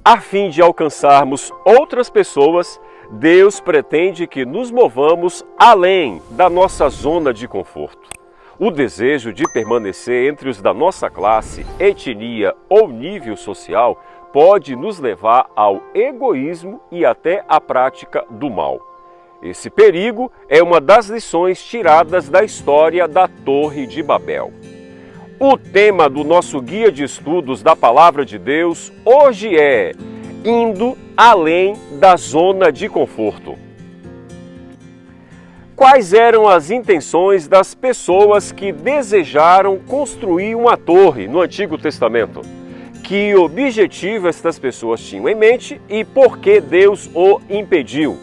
A fim de alcançarmos outras pessoas, Deus pretende que nos movamos além da nossa zona de conforto. O desejo de permanecer entre os da nossa classe, etnia ou nível social pode nos levar ao egoísmo e até à prática do mal. Esse perigo é uma das lições tiradas da história da Torre de Babel. O tema do nosso guia de estudos da Palavra de Deus hoje é Indo além da zona de conforto. Quais eram as intenções das pessoas que desejaram construir uma torre no Antigo Testamento? Que objetivo estas pessoas tinham em mente e por que Deus o impediu?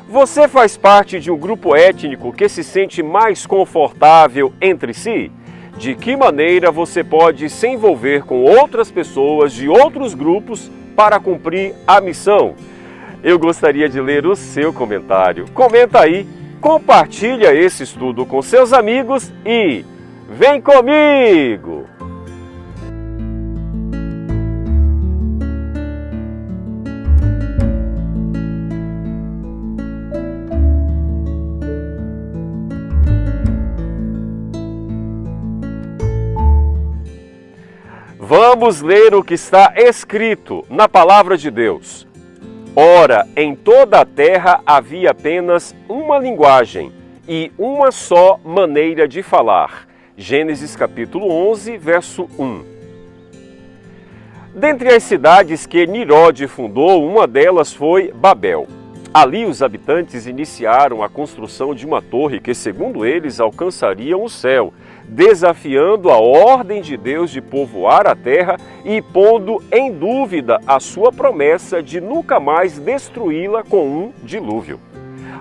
Você faz parte de um grupo étnico que se sente mais confortável entre si? De que maneira você pode se envolver com outras pessoas de outros grupos para cumprir a missão? Eu gostaria de ler o seu comentário. Comenta aí, compartilha esse estudo com seus amigos e vem comigo! Vamos ler o que está escrito na Palavra de Deus. Ora, em toda a terra havia apenas uma linguagem e uma só maneira de falar. Gênesis capítulo 11, verso 1. Dentre as cidades que Nimrod fundou, uma delas foi Babel. Ali os habitantes iniciaram a construção de uma torre que, segundo eles, alcançaria o céu, desafiando a ordem de Deus de povoar a terra e pondo em dúvida a sua promessa de nunca mais destruí-la com um dilúvio.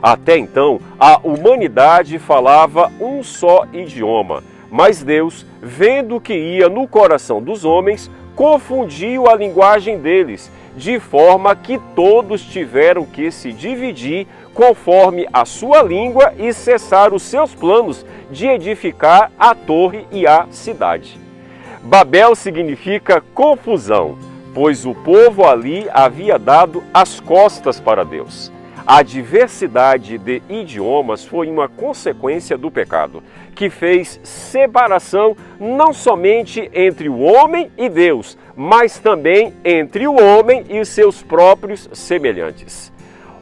Até então, a humanidade falava um só idioma, mas Deus, vendo o que ia no coração dos homens, confundiu a linguagem deles, de forma que todos tiveram que se dividir conforme a sua língua e cessar os seus planos de edificar a torre e a cidade. Babel significa confusão, pois o povo ali havia dado as costas para Deus. A diversidade de idiomas foi uma consequência do pecado, que fez separação não somente entre o homem e Deus, mas também entre o homem e os seus próprios semelhantes.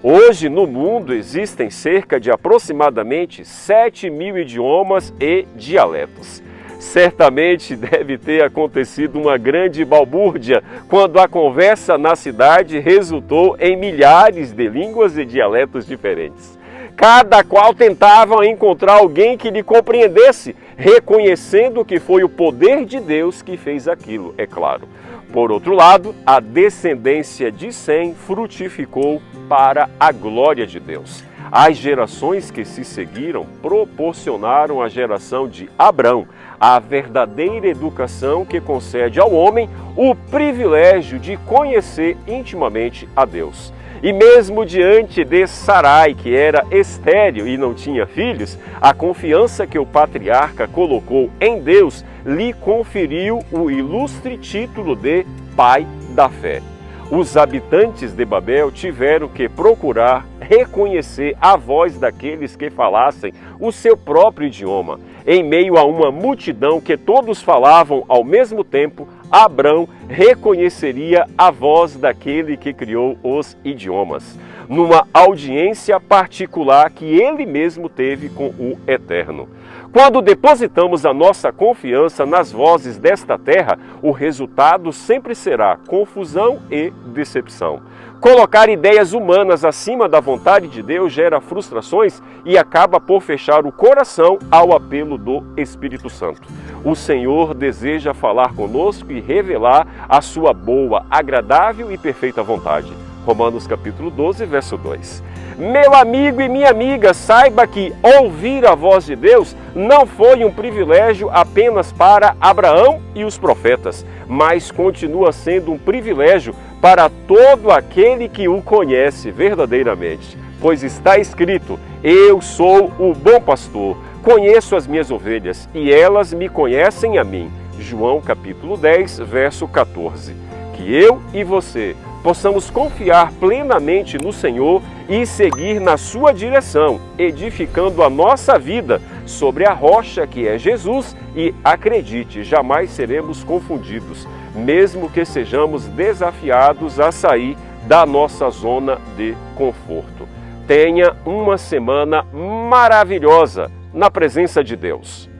Hoje no mundo existem cerca de aproximadamente 7.000 idiomas e dialetos. Certamente deve ter acontecido uma grande balbúrdia quando a conversa na cidade resultou em milhares de línguas e dialetos diferentes. Cada qual tentava encontrar alguém que lhe compreendesse, reconhecendo que foi o poder de Deus que fez aquilo, é claro. Por outro lado, a descendência de Sem frutificou para a glória de Deus. As gerações que se seguiram proporcionaram à geração de Abrão a verdadeira educação que concede ao homem o privilégio de conhecer intimamente a Deus. E mesmo diante de Sarai, que era estéril e não tinha filhos, a confiança que o patriarca colocou em Deus lhe conferiu o ilustre título de pai da fé. Os habitantes de Babel tiveram que procurar reconhecer a voz daqueles que falassem o seu próprio idioma. Em meio a uma multidão que todos falavam ao mesmo tempo, Abrão reconheceria a voz daquele que criou os idiomas, numa audiência particular que ele mesmo teve com o Eterno. Quando depositamos a nossa confiança nas vozes desta terra, o resultado sempre será confusão e decepção. Colocar ideias humanas acima da vontade de Deus gera frustrações e acaba por fechar o coração ao apelo do Espírito Santo. O Senhor deseja falar conosco e revelar a sua boa, agradável e perfeita vontade. Romanos capítulo 12, verso 2. Meu amigo e minha amiga, saiba que ouvir a voz de Deus não foi um privilégio apenas para Abraão e os profetas, mas continua sendo um privilégio para todo aquele que o conhece verdadeiramente. Pois está escrito, eu sou o bom pastor, conheço as minhas ovelhas e elas me conhecem a mim. João capítulo 10, verso 14. Que eu e você possamos confiar plenamente no Senhor e seguir na sua direção, edificando a nossa vida sobre a rocha que é Jesus e, acredite, jamais seremos confundidos, mesmo que sejamos desafiados a sair da nossa zona de conforto. Tenha uma semana maravilhosa na presença de Deus.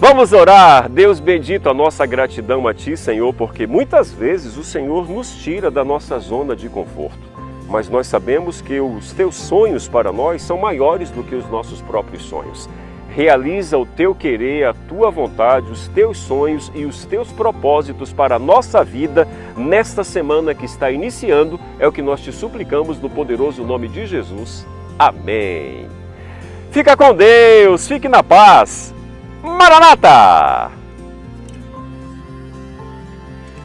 Vamos orar. Deus bendito, a nossa gratidão a Ti, Senhor, porque muitas vezes o Senhor nos tira da nossa zona de conforto. Mas nós sabemos que os Teus sonhos para nós são maiores do que os nossos próprios sonhos. Realiza o Teu querer, a Tua vontade, os Teus sonhos e os Teus propósitos para a nossa vida nesta semana que está iniciando. É o que nós Te suplicamos no poderoso nome de Jesus. Amém. Fica com Deus, fique na paz. Maranata!